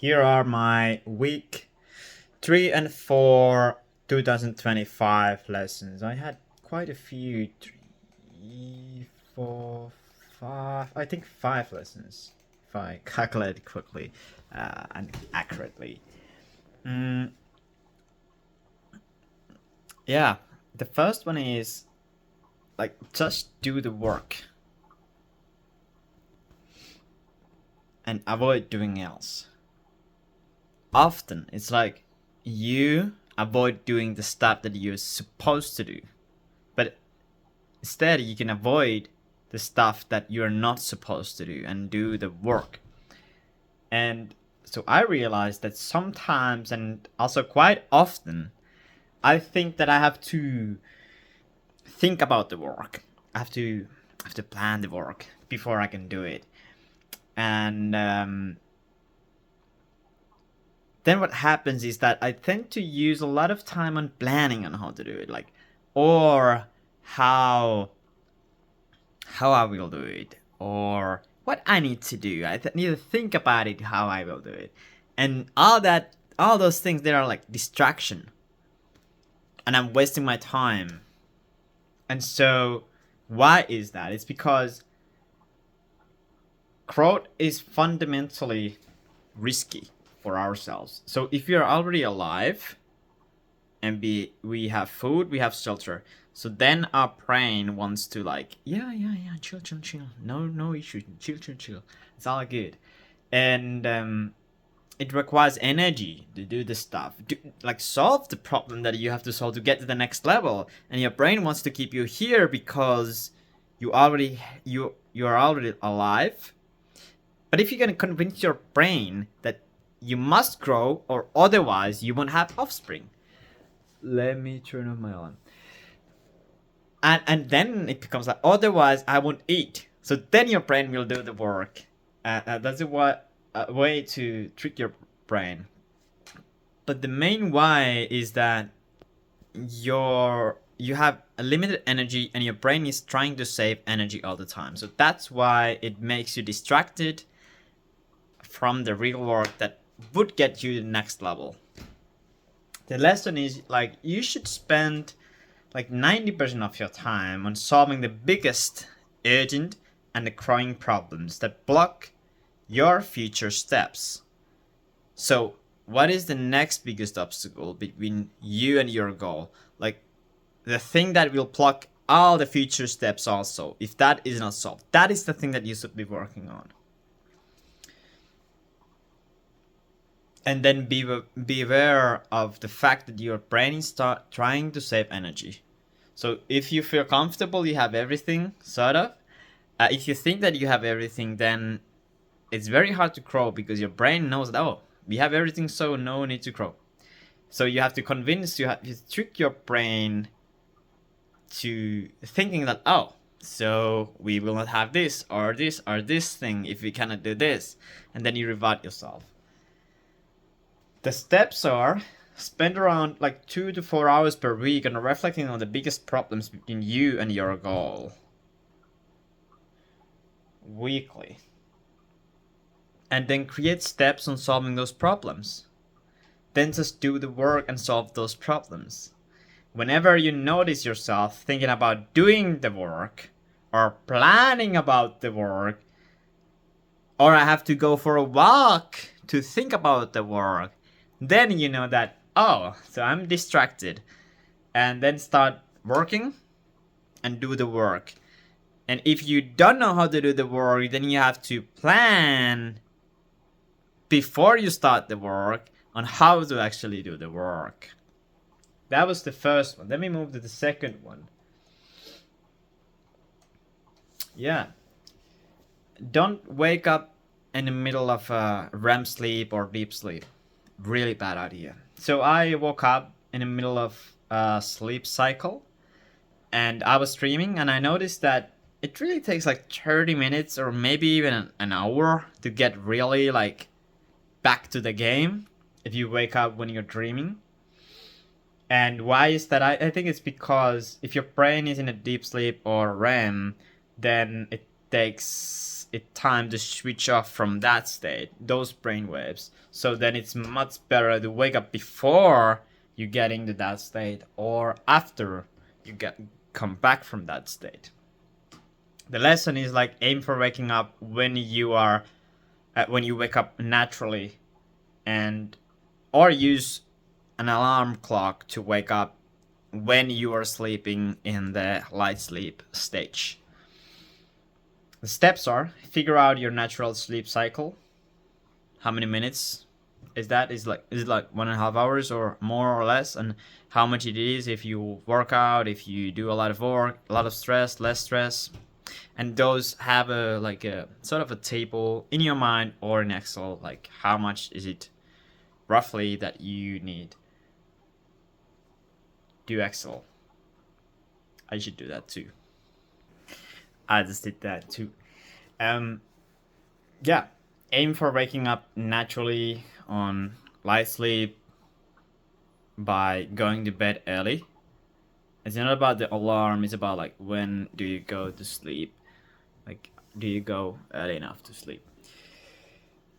Here are my week 3 and 4 2025 lessons. I had quite a few. Three, four, five. I think 5 lessons, if I calculate quickly and accurately. Mm, yeah, the first one is like just do the work and avoid doing else. Often it's like you avoid doing the stuff that you're supposed to do, but instead you can avoid the stuff that you're not supposed to do and do the work. And so I realized that sometimes, and also quite often, I think that I have to think about the work. I have to plan the work before I can do it. And then what happens is that I tend to use a lot of time on planning on how to do it, like, or how how I will do it, or what I need to do. Need to think about it, how I will do it, and all those things. They are like distraction, and I'm wasting my time. And so, why is that? It's because growth is fundamentally risky for ourselves. So if you're already alive and we have food, we have shelter. So then our brain wants to like, yeah, chill. No issue, chill. It's all good. And it requires energy to do the stuff, like solve the problem that you have to solve to get to the next level. And your brain wants to keep you here because you are already alive. But if you're gonna convince your brain that you must grow or otherwise you won't have offspring. Let me turn off my alarm. And then it becomes like otherwise I won't eat. So then your brain will do the work. That's a way to trick your brain. But the main why is that you have a limited energy and your brain is trying to save energy all the time. So that's why it makes you distracted from the real work that would get you to the next level. The lesson is like you should spend like 90% of your time on solving the biggest, urgent, and the growing problems that block your future steps. So, what is the next biggest obstacle between you and your goal? Like the thing that will block all the future steps also, if that is not solved. That is the thing that you should be working on. And then be aware of the fact that your brain is trying to save energy. So if you feel comfortable, you have everything, sort of. If you think that you have everything, then it's very hard to grow because your brain knows that, oh, we have everything, so no need to grow. So you have to you trick your brain to thinking that, oh, so we will not have this or this or this thing if we cannot do this. And then you reward yourself. The steps are spend around like 2 to 4 hours per week on reflecting on the biggest problems between you and your goal. Weekly. And then create steps on solving those problems. Then just do the work and solve those problems. Whenever you notice yourself thinking about doing the work or planning about the work, or I have to go for a walk to think about the work, then you know that, oh, so I'm distracted. And then start working and do the work. And if you don't know how to do the work, then you have to plan before you start the work on how to actually do the work. That was the first one. Let me move to the second one. Yeah. Don't wake up in the middle of a REM sleep or deep sleep. Really bad idea. So I woke up in the middle of a sleep cycle and I was streaming and I noticed that it really takes like 30 minutes or maybe even an hour to get really like back to the game if you wake up when you're dreaming. And why is that? I think it's because if your brain is in a deep sleep or REM, then it takes it time to switch off from that state, those brain waves. So then it's much better to wake up before you get into that state or after you come back from that state. The lesson is like aim for waking up when you wake up naturally, and or use an alarm clock to wake up when you are sleeping in the light sleep stage. The steps are: figure out your natural sleep cycle. How many minutes is that? Is it like 1.5 hours or more or less? And how much it is if you work out, if you do a lot of work, a lot of stress, less stress. And those have a sort of a table in your mind or in Excel, like how much is it roughly that you need. Do Excel. I should do that too. I just did that too. Yeah, aim for waking up naturally on light sleep by going to bed early. It's not about the alarm, it's about like when do you go to sleep. Like, do you go early enough to sleep?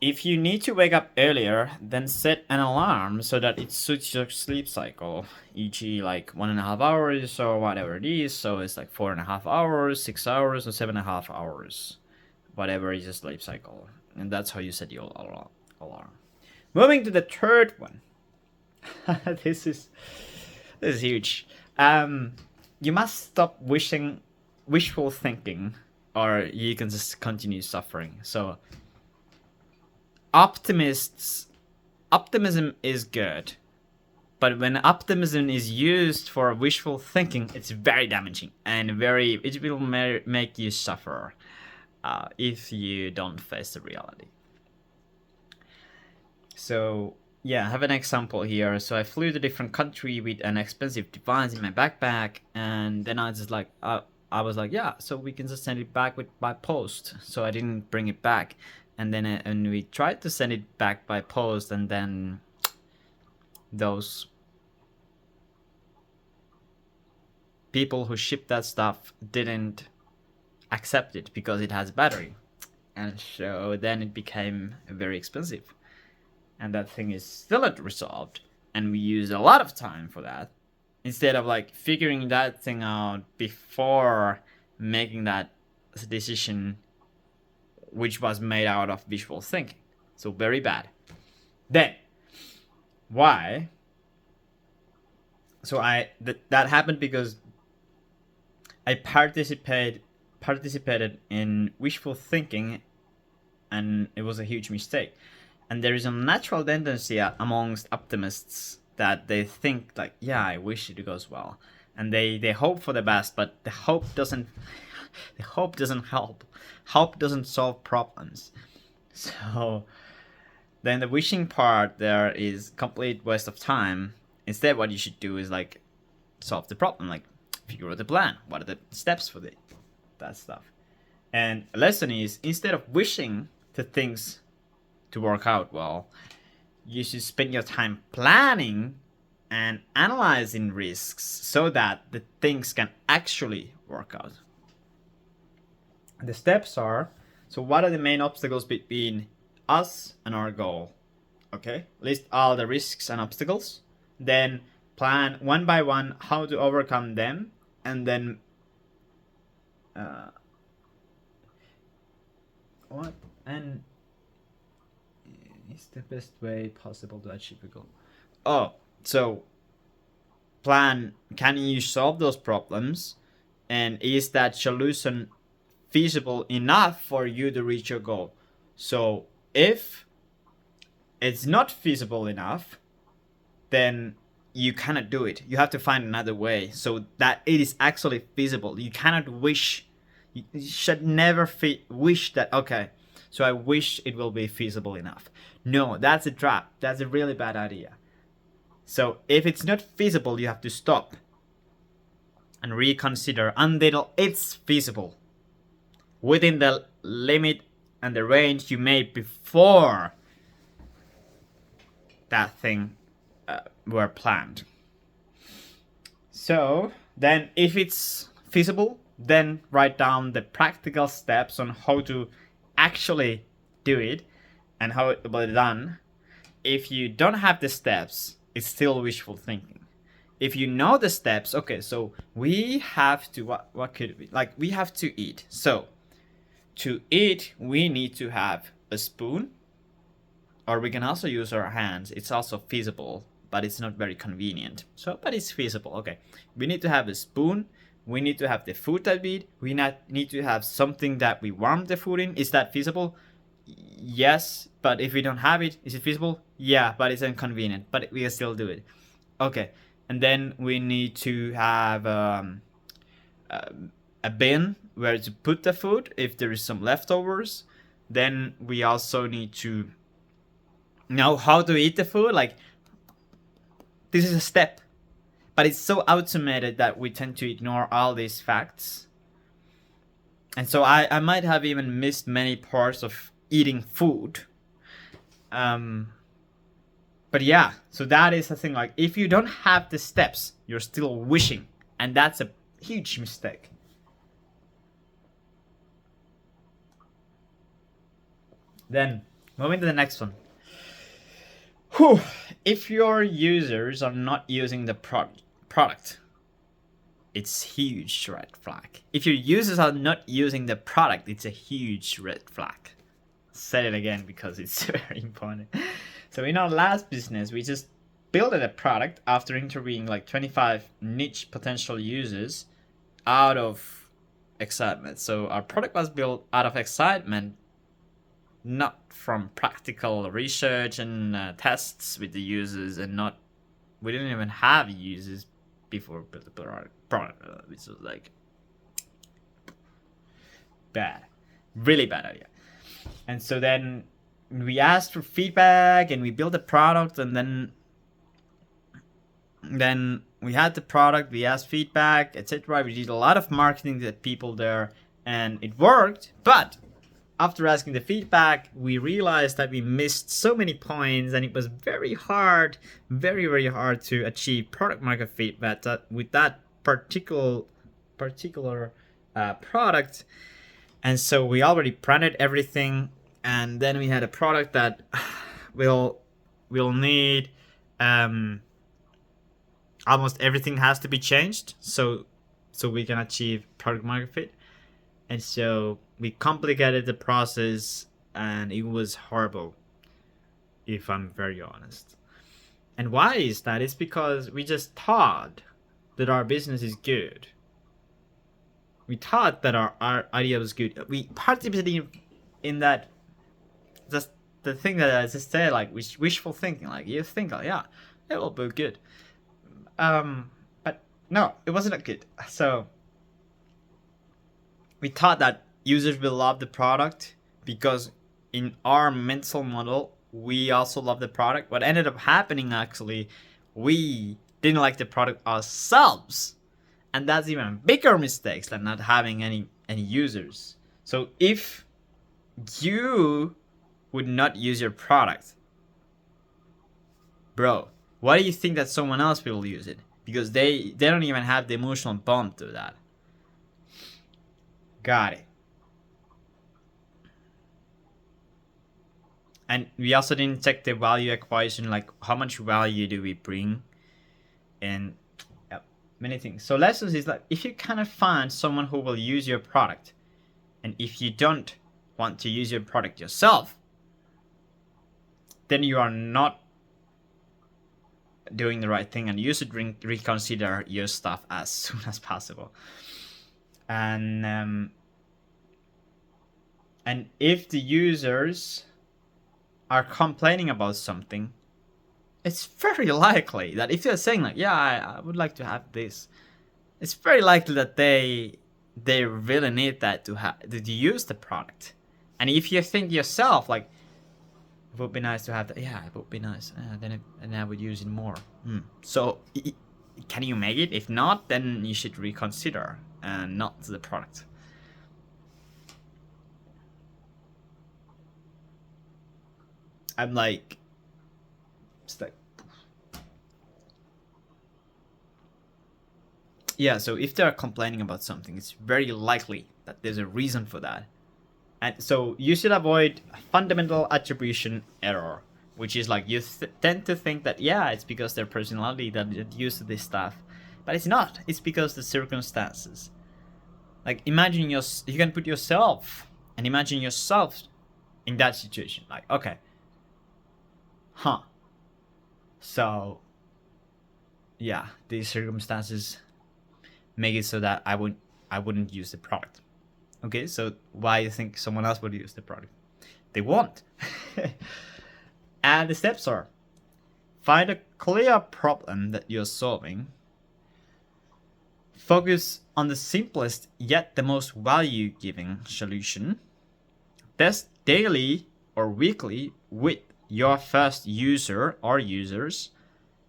If you need to wake up earlier, then set an alarm so that it suits your sleep cycle, e.g. like 1.5 hours or whatever it is. So it's like 4.5 hours, 6 hours, or 7.5 hours, whatever is your sleep cycle. And that's how you set your alarm. Moving to the third one. This is huge. You must stop wishful thinking, or you can just continue suffering. So optimism is good, but when optimism is used for wishful thinking, it's very damaging and it will make you suffer if you don't face the reality. So yeah, I have an example here. So I flew to a different country with an expensive device in my backpack, and then I just like I was like, yeah, so we can just send it back by post. So I didn't bring it back. And then and we tried to send it back by post, and then those people who shipped that stuff didn't accept it because it has battery. And so then it became very expensive. And that thing is still not resolved. And we used a lot of time for that. Instead of like figuring that thing out before making that decision, which was made out of visual thinking. So very bad. Then, why? So that happened because I participated in wishful thinking, and it was a huge mistake. And there is a natural tendency amongst optimists that they think like, yeah, I wish it goes well, and they hope for the best, but the hope doesn't help. Hope doesn't solve problems. So then the wishing part there is complete waste of time. Instead, what you should do is like solve the problem, like figure out the plan. What are the steps for that stuff? And a lesson is, instead of wishing the things to work out well, you should spend your time planning and analyzing risks so that the things can actually work out. The steps are, so what are the main obstacles between us and our goal? Okay, list all the risks and obstacles, then plan one by one how to overcome them, and then what and is the best way possible to achieve a goal. Oh, so plan, can you solve those problems, and is that solution feasible enough for you to reach your goal? So if it's not feasible enough, then you cannot do it. You have to find another way so that it is actually feasible. You cannot wish. You should never wish that, okay, so I wish it will be feasible enough. No, that's a trap. That's a really bad idea. So if it's not feasible, you have to stop and reconsider until it's feasible within the limit and the range you made before that thing were planned. So then if it's feasible, then write down the practical steps on how to actually do it and how it will be done, if you don't have the steps, it's still wishful thinking. If you know the steps, okay, so we have to, what could it be? Like, we have to eat. So, to eat, we need to have a spoon, or we can also use our hands. It's also feasible, but it's not very convenient. So, but it's feasible. Okay, we need to have a spoon. We need to have the food that we eat. We need to have something that we warm the food in. Is that feasible? Yes, but if we don't have it, is it feasible? Yeah, but it's inconvenient. But we can still do it. Okay, and then we need to have a bin where to put the food if there is some leftovers. Then we also need to know how to eat the food. Like, this is a step, but it's so automated that we tend to ignore all these facts. And so I might have even missed many parts of eating food. But yeah, so that is the thing. Like, if you don't have the steps, you're still wishing, and that's a huge mistake. Then, moving to the next one. Whew. If your users are not using the product, it's huge red flag. If your users are not using the product, it's a huge red flag. Say it again because it's very important. So in our last business, we just built a product after interviewing like 25 niche potential users out of excitement. So our product was built out of excitement, not from practical research and tests with the users, and not, we didn't even have users before we built the product, which was like bad, really bad idea. And so then we asked for feedback and we built a product, and then we had the product, we asked feedback, etc. We did a lot of marketing to the people there, and it worked. But after asking the feedback, we realized that we missed so many points, and it was very hard, very, very hard to achieve product market fit with that particular product. And so we already branded everything, and then we had a product that will need almost everything has to be changed so we can achieve product market fit. And so we complicated the process, and it was horrible, if I'm very honest. And why is that? It's because we just thought that our business is good. We thought that our idea was good. We participated in that. Just the thing that I just said, like wishful thinking. Like, you think, like, yeah, it will be good. But no, it wasn't good. So we thought that users will love the product because in our mental model, we also love the product. What ended up happening, actually, we didn't like the product ourselves. And that's even bigger mistakes than not having any users. So if you would not use your product, bro, why do you think that someone else will use it? Because they don't even have the emotional bond to that. Got it. And we also didn't check the value equation, like how much value do we bring, and many things. So lessons is like, if you cannot find someone who will use your product, and if you don't want to use your product yourself, then you are not doing the right thing, and you should reconsider your stuff as soon as possible. And if the users are complaining about something, it's very likely that if they're saying like, yeah, I would like to have this, it's very likely that they really need that to use the product. And if you think yourself like, it would be nice to have that, yeah, it would be nice, then I would use it more. So can you make it? If not, then you should reconsider and not the product. I'm like, it's like, yeah, so if they're complaining about something, it's very likely that there's a reason for that. And so you should avoid fundamental attribution error, which is like you tend to think that, yeah, it's because their personality that used to this stuff, but it's not. It's because the circumstances. Like imagine you can put yourself and imagine yourself in that situation. Like, okay, so yeah, these circumstances make it so that I wouldn't use the product. Okay, so why do you think someone else would use the product? They won't. And the steps are: find a clear problem that you're solving. Focus on the simplest yet the most value-giving solution. Test daily or weekly with your first user or users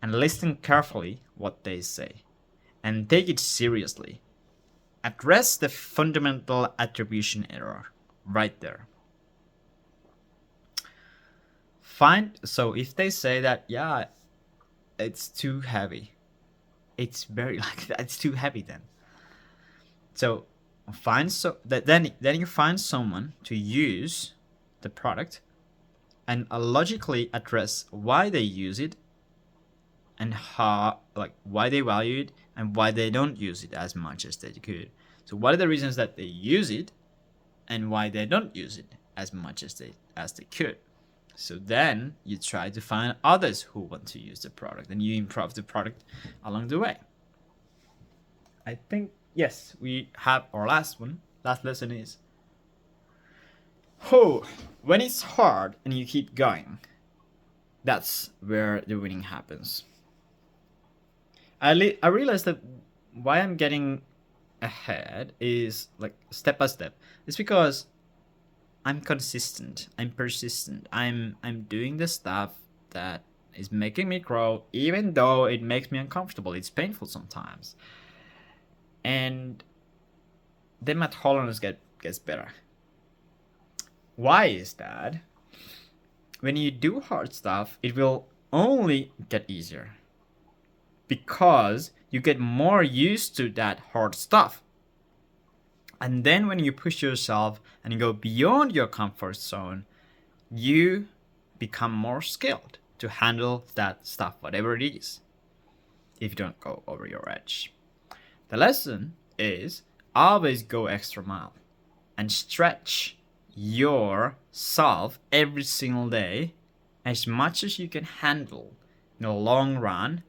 and listen carefully what they say and take it seriously. Address the fundamental attribution error right there. So if they say that, yeah, it's too heavy, it's very like that, it's too heavy, then then you find someone to use the product and logically address why they use it and how, like, why they value it and why they don't use it as much as they could. So what are the reasons that they use it and why they don't use it as much as they could? So then you try to find others who want to use the product and you improve the product along the way. I think, yes, we have our last lesson is, when it's hard and you keep going, that's where the winning happens. I realized that why I'm getting ahead is like step by step. It's because I'm consistent. I'm persistent. I'm doing the stuff that is making me grow, even though it makes me uncomfortable. It's painful sometimes, and then my tolerance gets better. Why is that? When you do hard stuff, it will only get easier because you get more used to that hard stuff. And then when you push yourself and you go beyond your comfort zone, you become more skilled to handle that stuff, whatever it is, if you don't go over your edge. The lesson is always go extra mile and stretch yourself every single day as much as you can handle in the long run,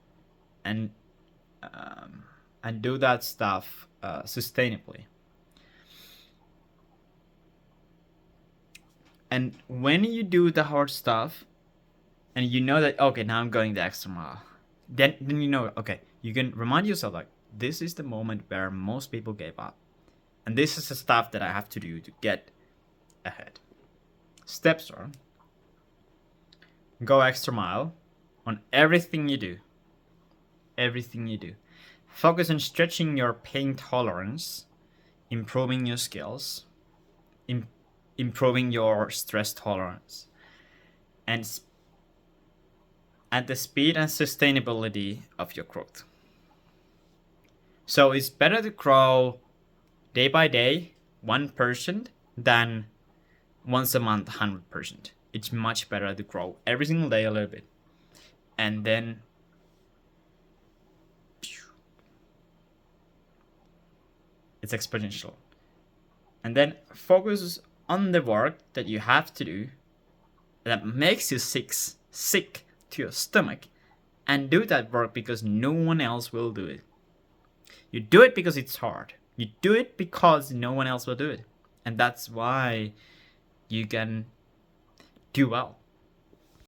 and do that stuff sustainably. And when you do the hard stuff and you know that, okay, now I'm going the extra mile, then you know, okay, you can remind yourself, like, this is the moment where most people gave up, and this is the stuff that I have to do to get ahead. Steps are: go extra mile on everything you do. Focus on stretching your pain tolerance, improving your skills, improving your stress tolerance, and at the speed and sustainability of your growth. So it's better to grow day by day 1% than once a month 100%. It's much better to grow every single day a little bit, and then it's exponential. And then focus on the work that you have to do that makes you sick to your stomach, and do that work because no one else will do it. You do it because it's hard. You do it because no one else will do it. And that's why you can do well